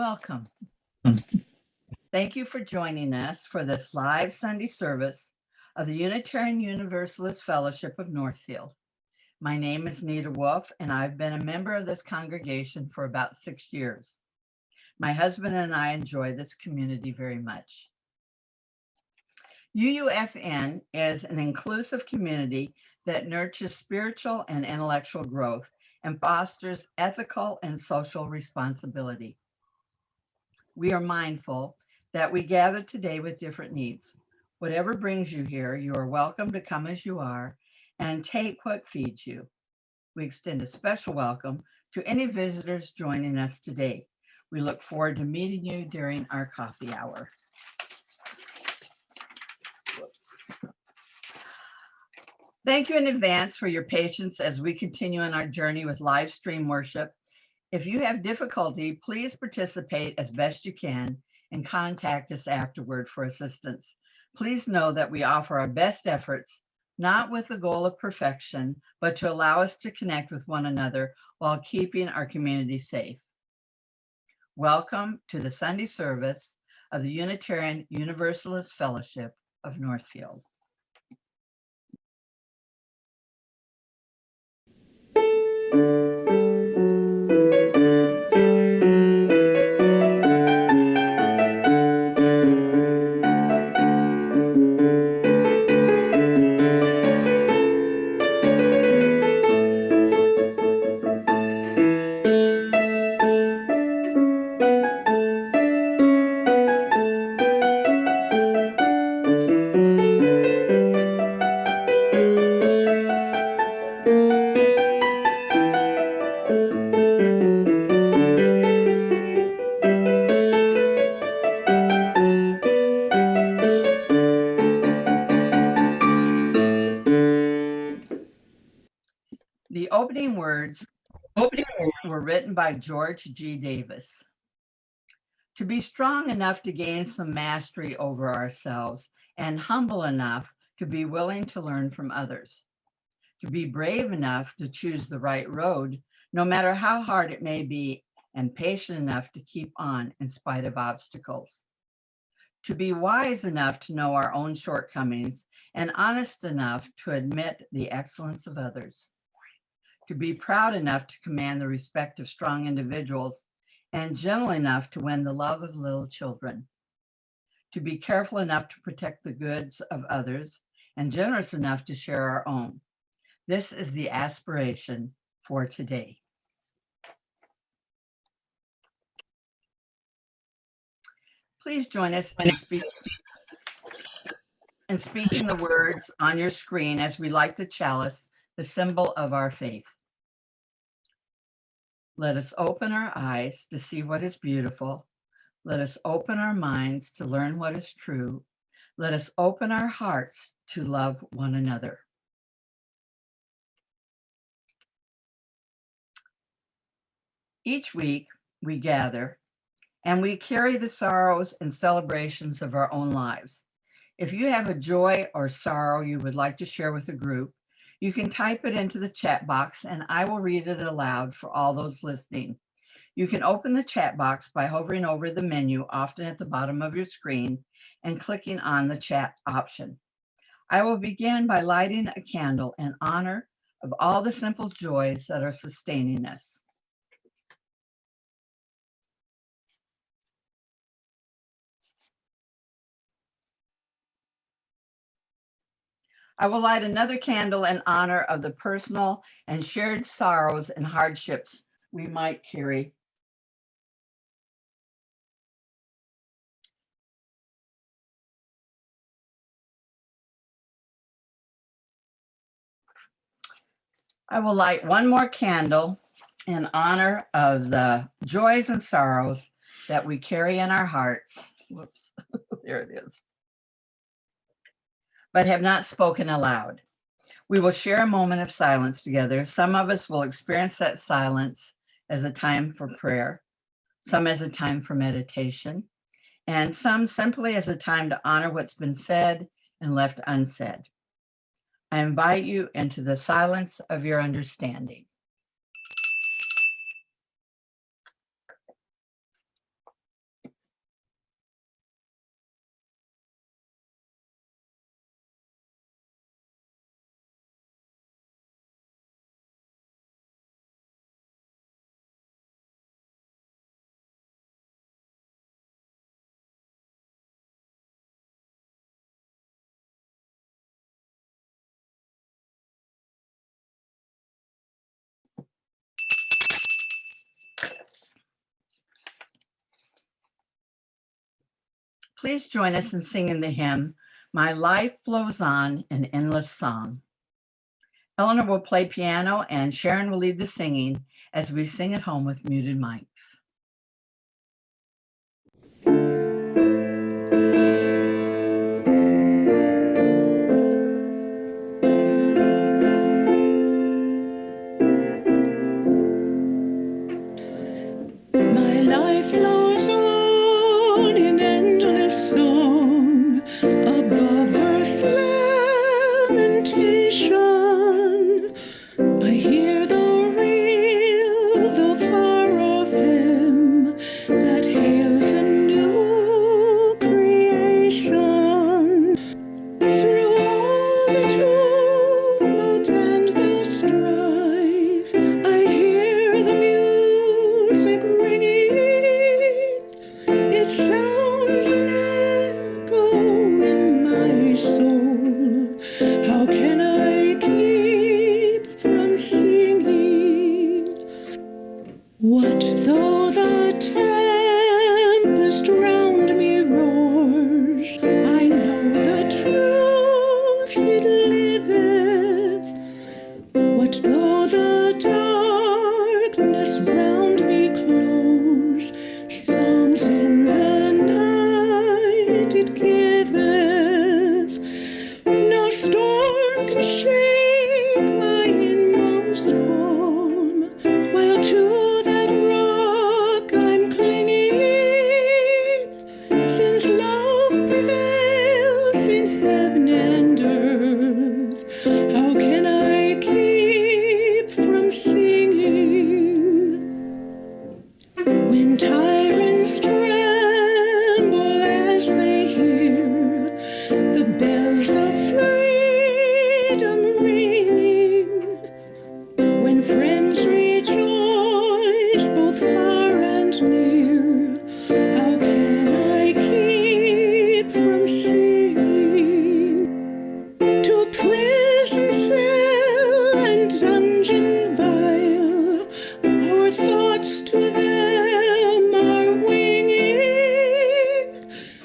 Welcome. Thank you for joining us for this live Sunday service of the Unitarian Universalist Fellowship of Northfield. My name is Nita Wolf, and I've been a member of this congregation for about 6 years. My husband and I enjoy this community very much. UUFN is an inclusive community that nurtures spiritual and intellectual growth and fosters ethical and social responsibility. We are mindful that we gather today with different needs. Whatever brings you here, you are welcome to come as you are and take what feeds you. We extend a special welcome to any visitors joining us today. We look forward to meeting you during our coffee hour. Thank you in advance for your patience as we continue on our journey with live stream worship. If you have difficulty, please participate as best you can and contact us afterward for assistance. Please know that we offer our best efforts, not with the goal of perfection, but to allow us to connect with one another while keeping our community safe. Welcome to the Sunday service of the Unitarian Universalist Fellowship of Northfield. The opening words were written by George G. Davis. To be strong enough to gain some mastery over ourselves and humble enough to be willing to learn from others. To be brave enough to choose the right road, no matter how hard it may be, and patient enough to keep on in spite of obstacles. To be wise enough to know our own shortcomings and honest enough to admit the excellence of others. To be proud enough to command the respect of strong individuals and gentle enough to win the love of little children. To be careful enough to protect the goods of others and generous enough to share our own. This is the aspiration for today. Please join us in speaking the words on your screen as we light the chalice, the symbol of our faith. Let us open our eyes to see what is beautiful. Let us open our minds to learn what is true. Let us open our hearts to love one another. Each week we gather and we carry the sorrows and celebrations of our own lives. If you have a joy or sorrow you would like to share with the group, you can type it into the chat box and I will read it aloud for all those listening. You can open the chat box by hovering over the menu, often at the bottom of your screen, and clicking on the chat option. I will begin by lighting a candle in honor of all the simple joys that are sustaining us. I will light another candle in honor of the personal and shared sorrows and hardships we might carry. I will light one more candle in honor of the joys and sorrows that we carry in our hearts. Whoops, there it is. But have not spoken aloud. We will share a moment of silence together. Some of us will experience that silence as a time for prayer, some as a time for meditation, and some simply as a time to honor what's been said and left unsaid. I invite you into the silence of your understanding. Please join us in singing the hymn, My Life Flows On, an Endless Song. Eleanor will play piano and Sharon will lead the singing as we sing at home with muted mics. My life flows on in endless song above earth's lamentation. I hear the real, though far off hymn that hails a new creation. Through all the tumult and the strife, I hear the music ringing. It sounds an echo in my soul. How can I keep from singing? What though the tempest round me roars? I know the truth it liveth. What though the darkness round me close? Songs in the night it giveth. No storm can shake my inmost home, while to that rock I'm clinging. Since love prevails in heaven and earth, how can I keep from singing? When tyrants tremble as they hear the bells of freedom ringing, when friends rejoice both far and near, how can I keep from singing? To prison cell and dungeon vile, our thoughts to them are winging.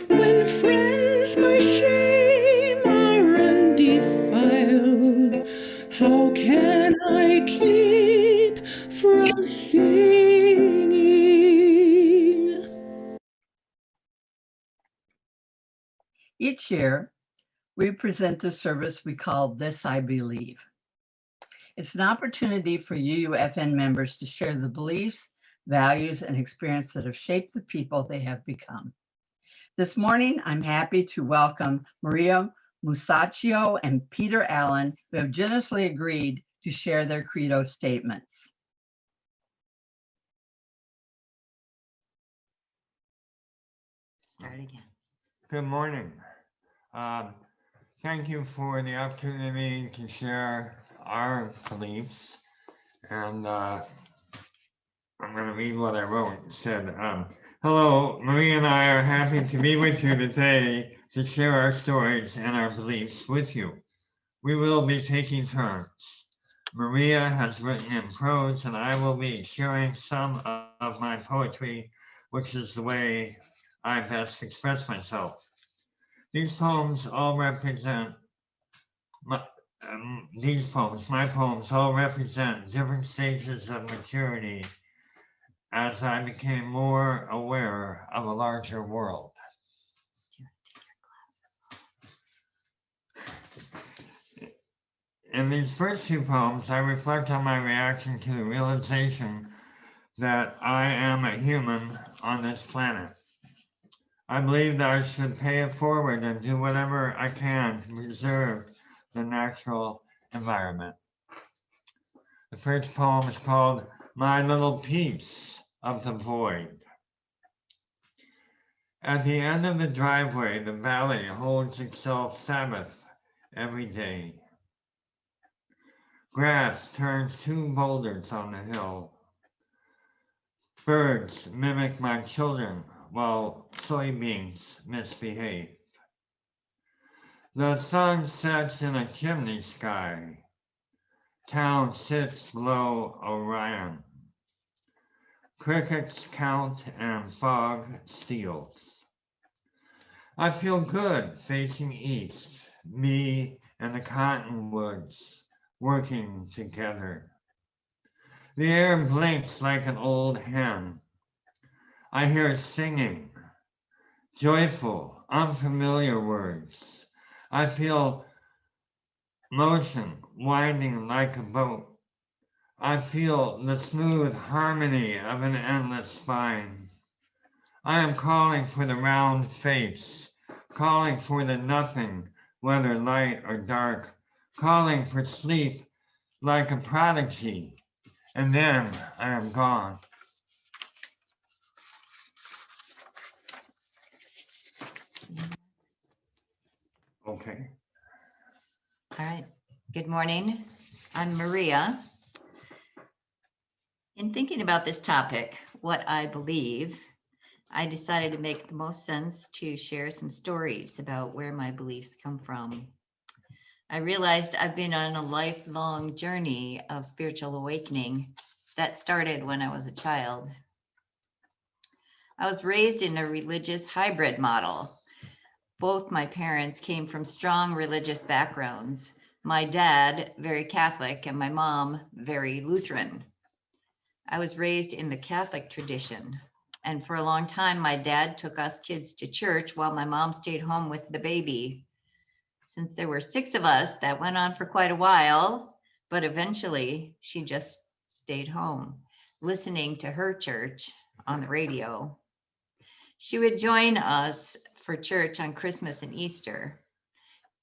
When friends by shame are undefiled, how can I keep from singing? Each year, we present the service we call This I Believe. It's an opportunity for UUFN members to share the beliefs, values, and experience that have shaped the people they have become. This morning, I'm happy to welcome Maria Musachio and Peter Allen, who have generously agreed to share their credo statements. Start again. Good morning. Thank you for the opportunity to share our beliefs. And I'm going to read what I wrote instead. Hello, Maria and I are happy to be with you today to share our stories and our beliefs with you. We will be taking turns. Maria has written in prose, and I will be sharing some of my poetry, which is the way I best express myself. These poems all represent my poems all represent different stages of maturity as I became more aware of a larger world. In these first two poems, I reflect on my reaction to the realization that I am a human on this planet. I believe that I should pay it forward and do whatever I can to preserve the natural environment. The first poem is called My Little Piece of the Void. At the end of the driveway, the valley holds itself Sabbath every day. Grass turns to boulders on the hill. Birds mimic my children while soybeans misbehave. The sun sets in a chimney sky. Town sits below Orion. Crickets count and fog steals. I feel good facing east, me and the cottonwoods working together. The air blinks like an old hen. I hear it singing, joyful, unfamiliar words. I feel motion winding like a boat. I feel the smooth harmony of an endless spine. I am calling for the round face, calling for the nothing, whether light or dark, calling for sleep like a prodigy, and then I am gone. Okay. All right. Good morning. I'm Maria. In thinking about this topic, what I believe, I decided to make the most sense to share some stories about where my beliefs come from. I realized I've been on a lifelong journey of spiritual awakening that started when I was a child. I was raised in a religious hybrid model. Both my parents came from strong religious backgrounds. My dad, very Catholic, and my mom, very Lutheran. I was raised in the Catholic tradition. And for a long time, my dad took us kids to church while my mom stayed home with the baby. Since there were 6 of us, that went on for quite a while, but eventually she just stayed home, listening to her church on the radio. She would join us for church on Christmas and Easter.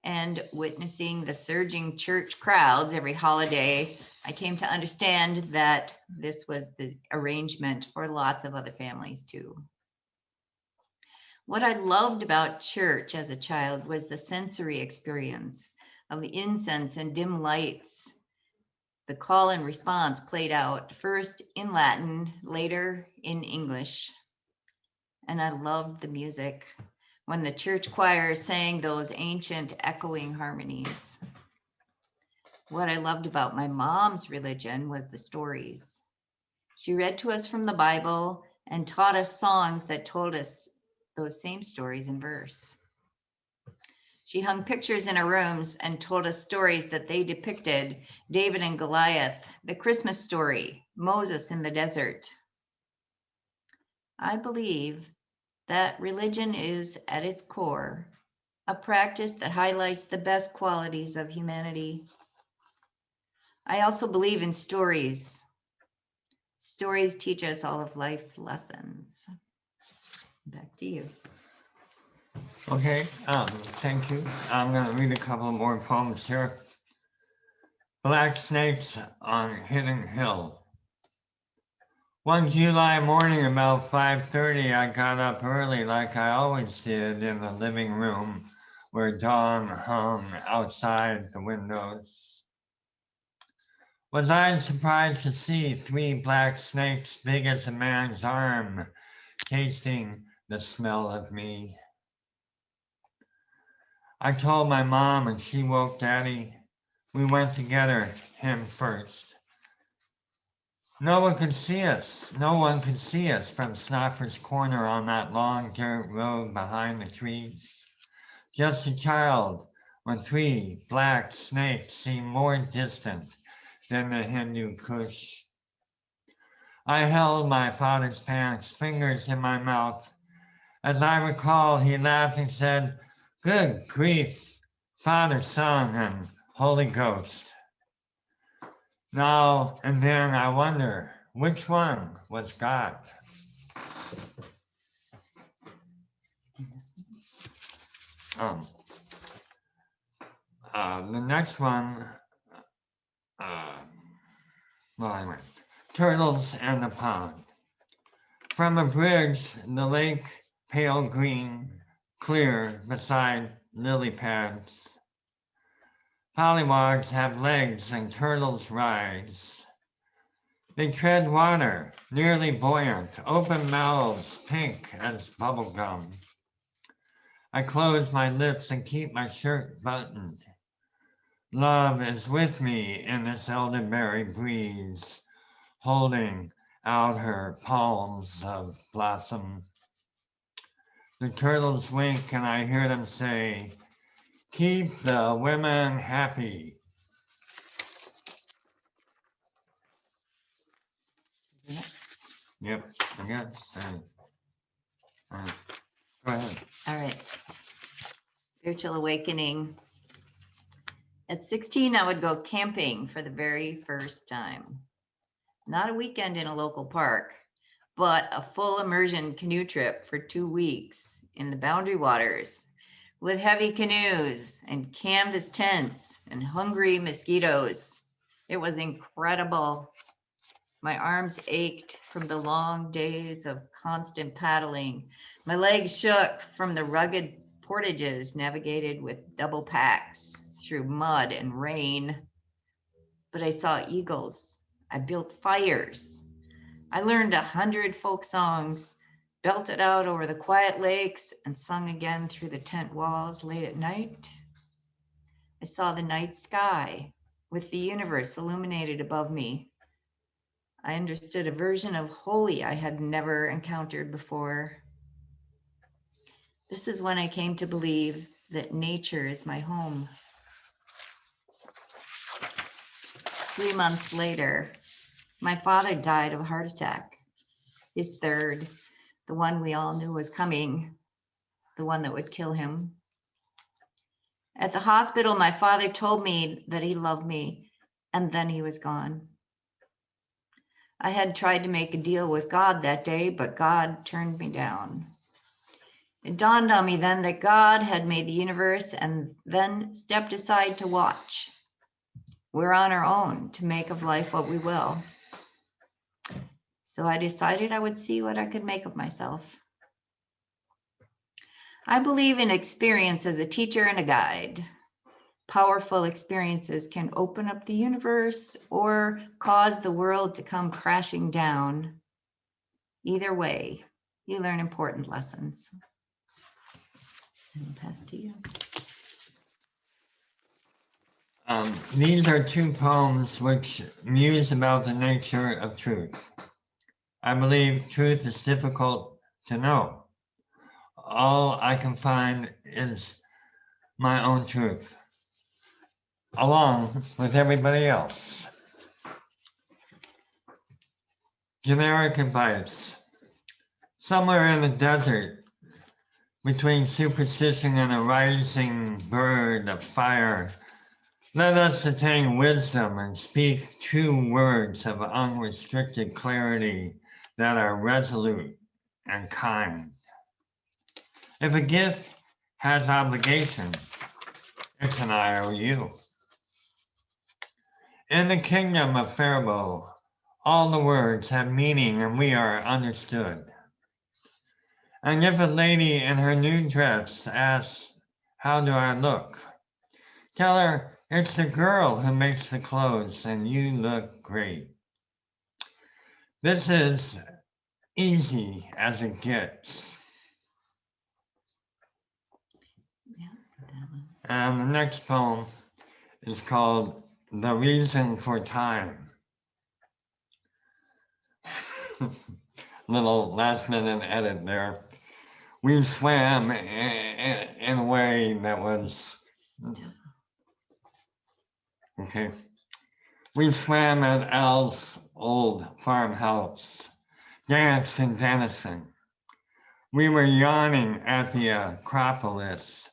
And witnessing the surging church crowds every holiday, I came to understand that this was the arrangement for lots of other families too. What I loved about church as a child was the sensory experience of incense and dim lights. The call and response played out first in Latin, later in English. And I loved the music when the church choir sang those ancient echoing harmonies. What I loved about my mom's religion was the stories. She read to us from the Bible and taught us songs that told us those same stories in verse. She hung pictures in her rooms and told us stories that they depicted David and Goliath, the Christmas story, Moses in the desert. I believe that religion is, at its core, a practice that highlights the best qualities of humanity. I also believe in stories. Stories teach us all of life's lessons. Back to you. Okay, thank you. I'm gonna read a couple more poems here. Black Snakes on Hidden Hill. One July morning about 5:30, I got up early like I always did in the living room where dawn hung outside the windows. Was I surprised to see 3 black snakes big as a man's arm, tasting the smell of me? I told my mom and she woke Daddy. We went together, him first. No one could see us. No one could see us from Snoffer's Corner on that long dirt road behind the trees. Just a child when 3 black snakes seemed more distant than the Hindu Kush. I held my father's pants, fingers in my mouth. As I recall, he laughed and said, "Good grief, Father, Son, and Holy Ghost." Now and then I wonder, which one was God? The next one, Turtles and the Pond. From a bridge, the lake, pale green, clear beside lily pads. Pollywogs have legs and turtles rise. They tread water, nearly buoyant, open mouths pink as bubble gum. I close my lips and keep my shirt buttoned. Love is with me in this elderberry breeze, holding out her palms of blossom. The turtles wink and I hear them say, keep the women happy. Yep, I guess. All right. Go ahead. All right. Spiritual awakening. At 16, I would go camping for the very first time. Not a weekend in a local park, but a full immersion canoe trip for 2 weeks in the Boundary Waters with heavy canoes and canvas tents and hungry mosquitoes. It was incredible. My arms ached from the long days of constant paddling. My legs shook from the rugged portages navigated with double packs through mud and rain. But I saw eagles. I built fires. I learned 100 folk songs, belted out over the quiet lakes, and sung again through the tent walls late at night. I saw the night sky with the universe illuminated above me. I understood a version of holy I had never encountered before. This is when I came to believe that nature is my home. 3 months later, my father died of a heart attack. His third, the one we all knew was coming, the one that would kill him. At the hospital, my father told me that he loved me, and then he was gone. I had tried to make a deal with God that day, but God turned me down. It dawned on me then that God had made the universe and then stepped aside to watch. We're on our own to make of life what we will. So I decided I would see what I could make of myself. I believe in experience as a teacher and a guide. Powerful experiences can open up the universe or cause the world to come crashing down. Either way, you learn important lessons. And I'll pass to you. These are 2 poems which muse about the nature of truth. I believe truth is difficult to know. All I can find is my own truth, along with everybody else. Generic advice. Somewhere in the desert, between superstition and a rising bird of fire, let us attain wisdom and speak true words of unrestricted clarity that are resolute and kind. If a gift has obligation, it's an IOU. In the kingdom of Faribault, all the words have meaning and we are understood. And if a lady in her new dress asks, how do I look? Tell her it's the girl who makes the clothes and you look great. This is easy as it gets. And the next poem is called The Reason for Time. Little last minute edit there. We swam in a way that was, okay. We swam at Al's old farmhouse, danced in venison. We were yawning at the Acropolis,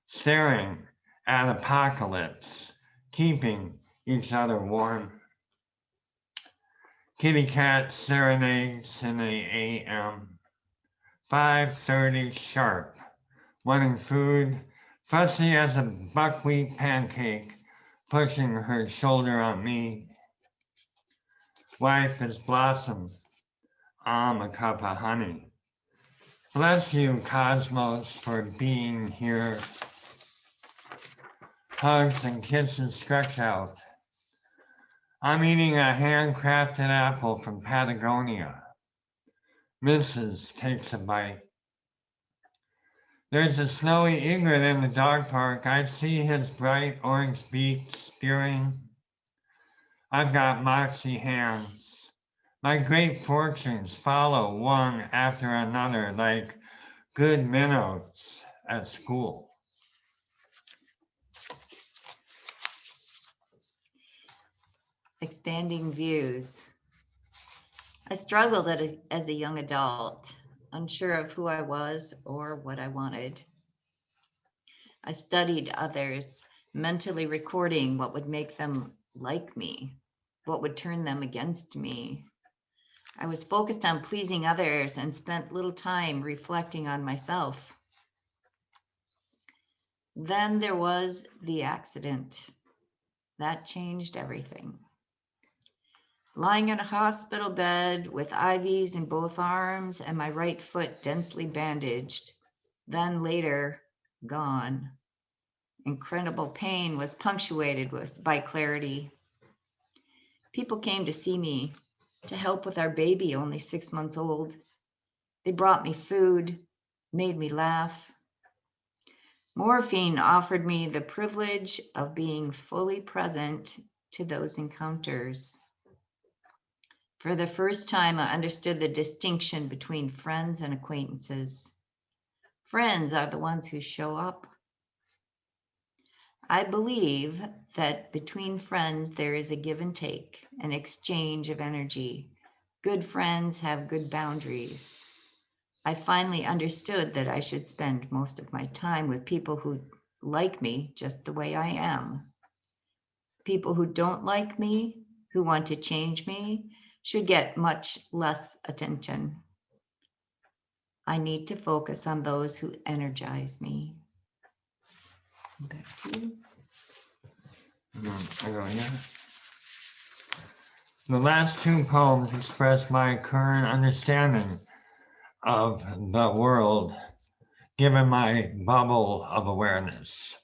staring at apocalypse, keeping each other warm. Kitty cat serenades in the AM, 5:30 sharp, wanting food, fussy as a buckwheat pancake, pushing her shoulder on me. Wife is blossom, I'm a cup of honey. Bless you, cosmos, for being here. Hugs and kisses stretch out. I'm eating a handcrafted apple from Patagonia. Mrs. takes a bite. There's a snowy egret in the dog park. I see his bright orange beak spearing. I've got moxie hands. My great fortunes follow one after another like good minnows at school. Expanding views. I struggled as a young adult, unsure of who I was or what I wanted. I studied others, mentally recording what would make them like me, what would turn them against me. I was focused on pleasing others and spent little time reflecting on myself. Then there was the accident. That changed everything. Lying in a hospital bed with IVs in both arms and my right foot densely bandaged, then later gone. Incredible pain was punctuated by clarity. People came to see me, to help with our baby, only 6 months old. They brought me food, made me laugh. Morphine offered me the privilege of being fully present to those encounters. For the first time, I understood the distinction between friends and acquaintances. Friends are the ones who show up. I believe that between friends, there is a give and take, an exchange of energy. Good friends have good boundaries. I finally understood that I should spend most of my time with people who like me just the way I am. People who don't like me, who want to change me, should get much less attention. I need to focus on those who energize me. Back to you. I go here. The last two poems express my current understanding of the world, given my bubble of awareness.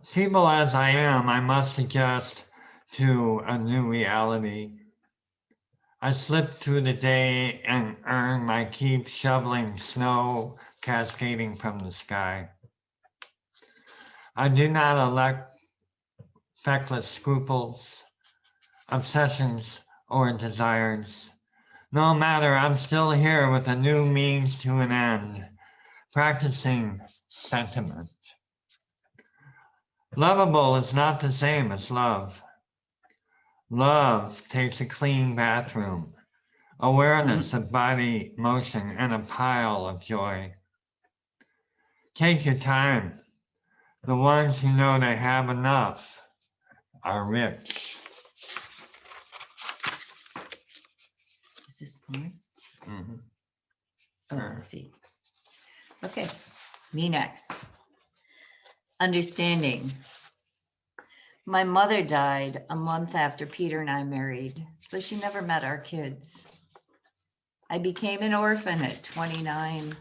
Feeble as I am, I must adjust to a new reality. I slip through the day and earn my keep shoveling snow cascading from the sky. I do not elect feckless scruples, obsessions, or desires. No matter, I'm still here with a new means to an end, practicing sentiment. Lovable is not the same as love. Love takes a clean bathroom, awareness of body motion, and a pile of joy. Take your time. The ones who know they have enough are rich. Is this one? Mhm. Oh, let's see. Okay, me next. Understanding. My mother died a month after Peter and I married, so she never met our kids. I became an orphan at 29.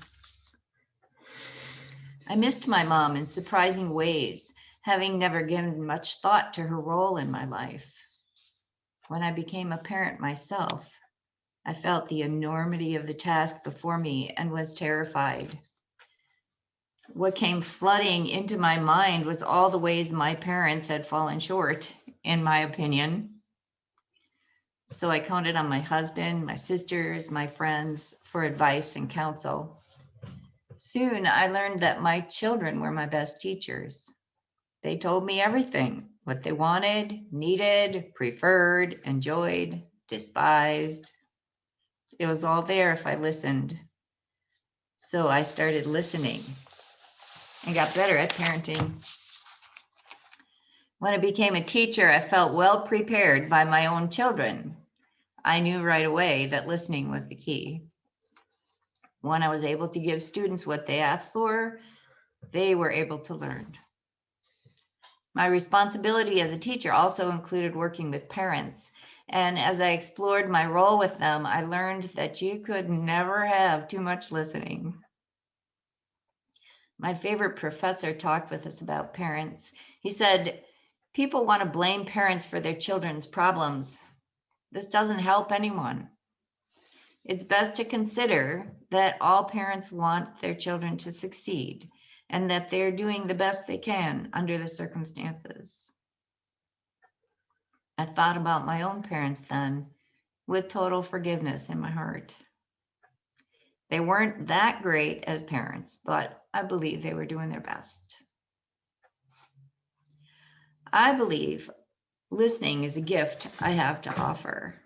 I missed my mom in surprising ways, having never given much thought to her role in my life. When I became a parent myself, I felt the enormity of the task before me and was terrified. What came flooding into my mind was all the ways my parents had fallen short, in my opinion. So I counted on my husband, my sisters, my friends for advice and counsel. Soon I learned that my children were my best teachers. They told me everything, what they wanted, needed, preferred, enjoyed, despised. It was all there if I listened. So I started listening and got better at parenting. When I became a teacher, I felt well prepared by my own children. I knew right away that listening was the key. When I was able to give students what they asked for, they were able to learn. My responsibility as a teacher also included working with parents. And as I explored my role with them, I learned that you could never have too much listening. My favorite professor talked with us about parents. He said, people want to blame parents for their children's problems. This doesn't help anyone. It's best to consider that all parents want their children to succeed and that they're doing the best they can under the circumstances. I thought about my own parents then with total forgiveness in my heart. They weren't that great as parents, but I believe they were doing their best. I believe listening is a gift I have to offer.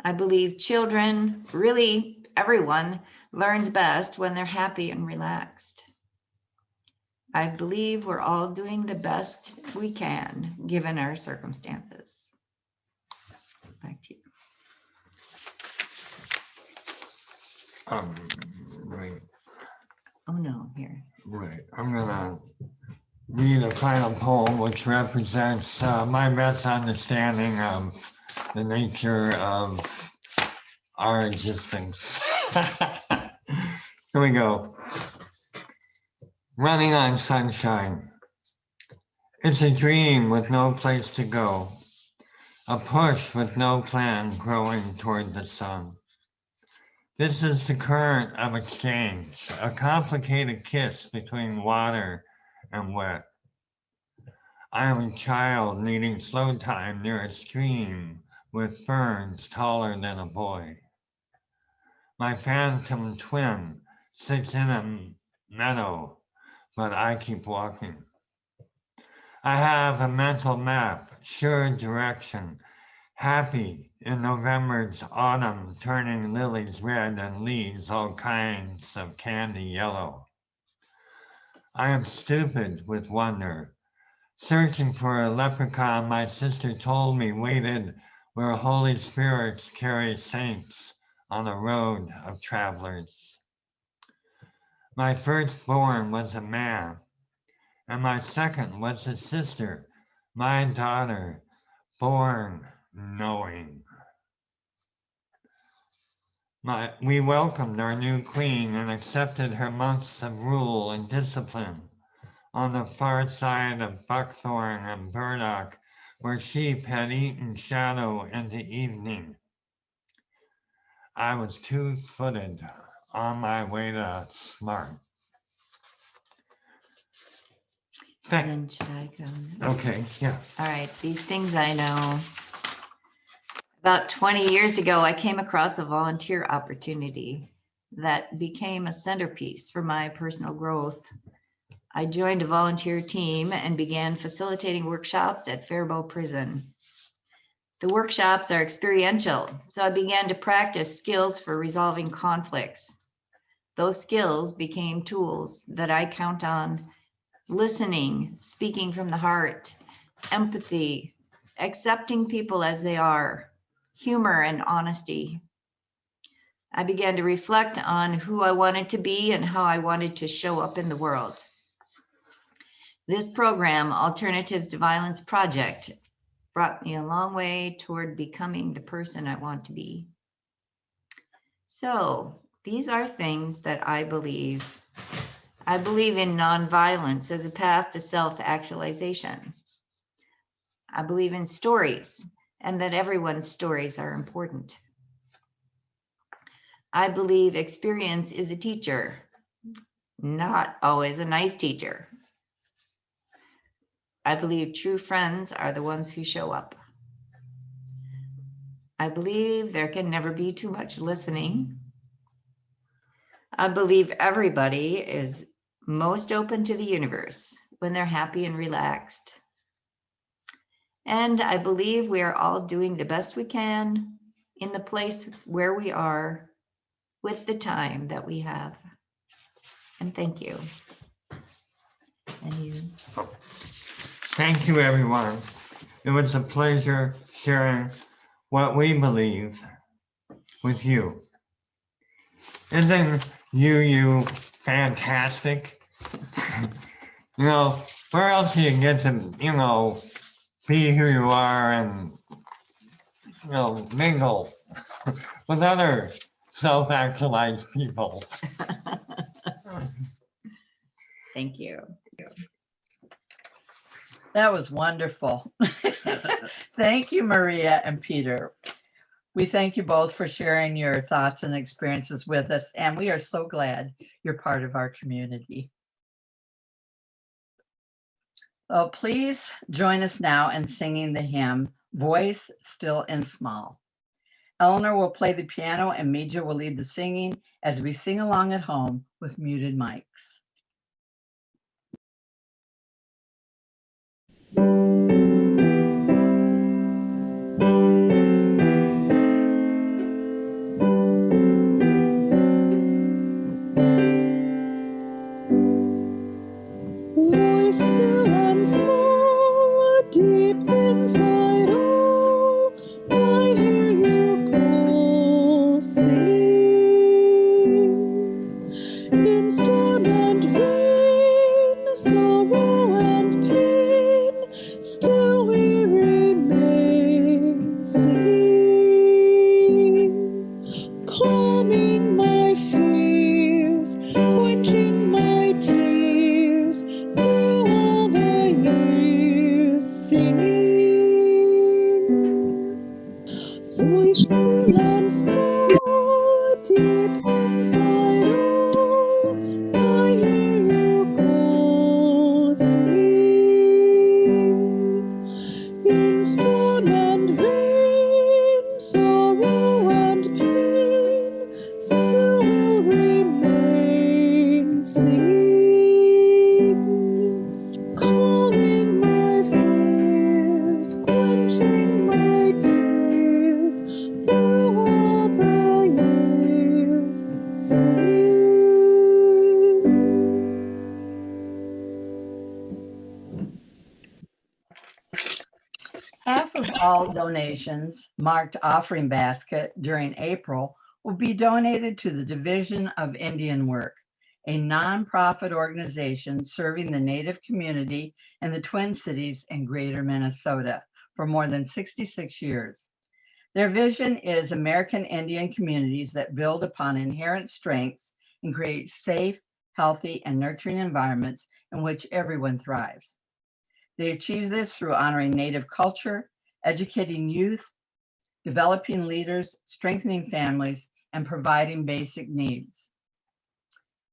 I believe children, really everyone, learns best when they're happy and relaxed. I believe we're all doing the best we can given our circumstances. Back to you. Right, Oh no, here. right. I'm gonna read a final poem which represents my best understanding of the nature of our existence. Here we go. Running on sunshine. It's a dream with no place to go. A push with no plan growing toward the sun. This is the current of exchange, a complicated kiss between water and wet. I am a child needing slow time near a stream with ferns taller than a boy. My phantom twin sits in a meadow, but I keep walking. I have a mental map, sure direction, happy in November's autumn, turning lilies red and leaves all kinds of candy yellow. I am stupid with wonder, searching for a leprechaun my sister told me waited where holy spirits carry saints on a road of travelers. My firstborn was a man, and my second was a sister, my daughter, born knowing. We welcomed our new queen and accepted her months of rule and discipline on the far side of buckthorn and burdock, where sheep had eaten shadow into evening. I was 2-footed on my way to smart. Then should I go? Okay, yeah. All right, these things I know. About 20 years ago, I came across a volunteer opportunity that became a centerpiece for my personal growth. I joined a volunteer team and began facilitating workshops at Faribault Prison. The workshops are experiential, so I began to practice skills for resolving conflicts. Those skills became tools that I count on: listening, speaking from the heart, empathy, accepting people as they are, humor and honesty. I began to reflect on who I wanted to be and how I wanted to show up in the world. This program, Alternatives to Violence Project, brought me a long way toward becoming the person I want to be. So these are things that I believe. I believe in nonviolence as a path to self-actualization. I believe in stories and that everyone's stories are important. I believe experience is a teacher, not always a nice teacher. I believe true friends are the ones who show up. I believe there can never be too much listening. I believe everybody is most open to the universe when they're happy and relaxed. And I believe we are all doing the best we can in the place where we are with the time that we have. And thank you. And you. Thank you, everyone. It was a pleasure sharing what we believe with you. Isn't you fantastic? You know, where else do you get to, be who you are and, mingle with other self-actualized people? Thank you. That was wonderful. Thank you, Maria and Peter. We thank you both for sharing your thoughts and experiences with us, and we are so glad you're part of our community. Oh, please join us now in singing the hymn, Voice Still and Small. Eleanor will play the piano and Mija will lead the singing as we sing along at home with muted mics. Voice still and small, deep inside all, I hear you call, singing. In storm and rain, sorrow and pain, still we remain, singing. Calming my fears, quenching my tears, through all the years, singing. Voice still and small, deep inside all, I hear you call, singing. In storm and rain, sorrow and pain, still will remain, singing. Calming my fears, quenching my tears, through all the years, singing. Half of all donations marked offering basket during April will be donated to the Division of Indian Work, a nonprofit organization serving the Native community in the Twin Cities and Greater Minnesota for more than 66 years. Their vision is American Indian communities that build upon inherent strengths and create safe, healthy, and nurturing environments in which everyone thrives. They achieve this through honoring Native culture, educating youth, developing leaders, strengthening families, and providing basic needs.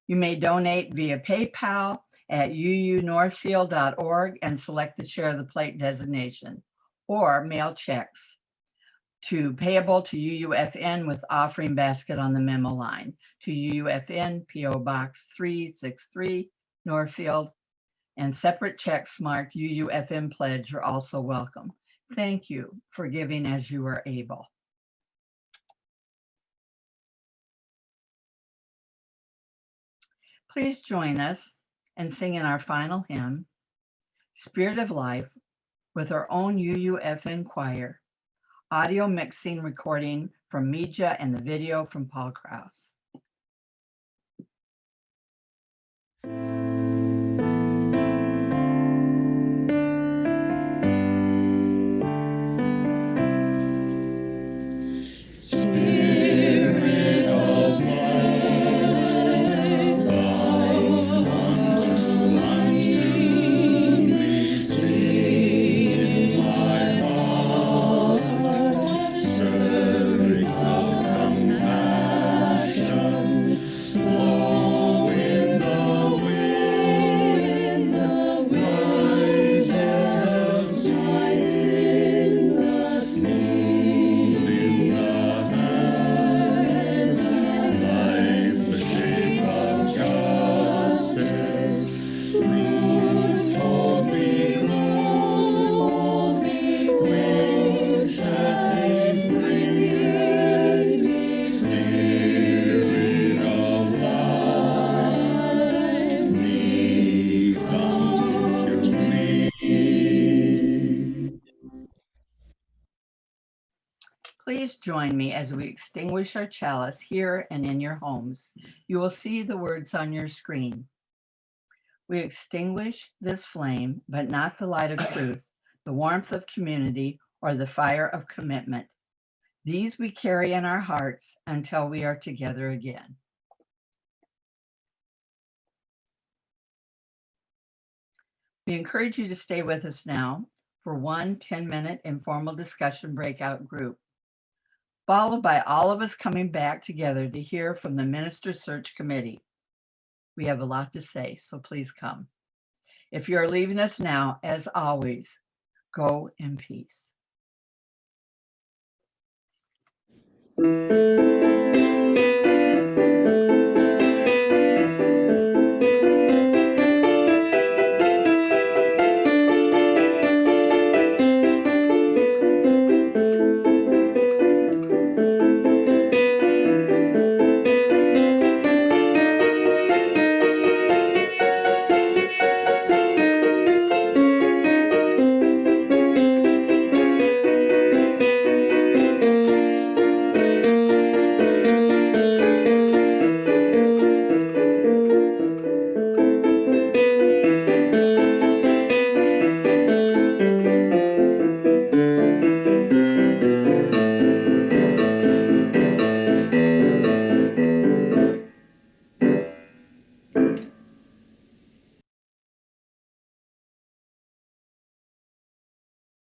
You may donate via PayPal at uunorthfield.org and select the Share the Plate designation, or mail checks to payable to UUFN with offering basket on the memo line to UUFN PO Box 363 Northfield, and separate checks marked UUFN Pledge are also welcome. Thank you for giving as you are able. Please join us and sing in our final hymn, Spirit of Life, with our own UUFN choir, audio mixing recording from Mija and the video from Paul Krause. Please join me as we extinguish our chalice here and in your homes. You will see the words on your screen. We extinguish this flame, but not the light of truth, the warmth of community, or the fire of commitment. These we carry in our hearts until we are together again. We encourage you to stay with us now for one 10-minute informal discussion breakout group, followed by all of us coming back together to hear from the Minister Search Committee. We have a lot to say, so please come. If you are leaving us now, as always, go in peace. you.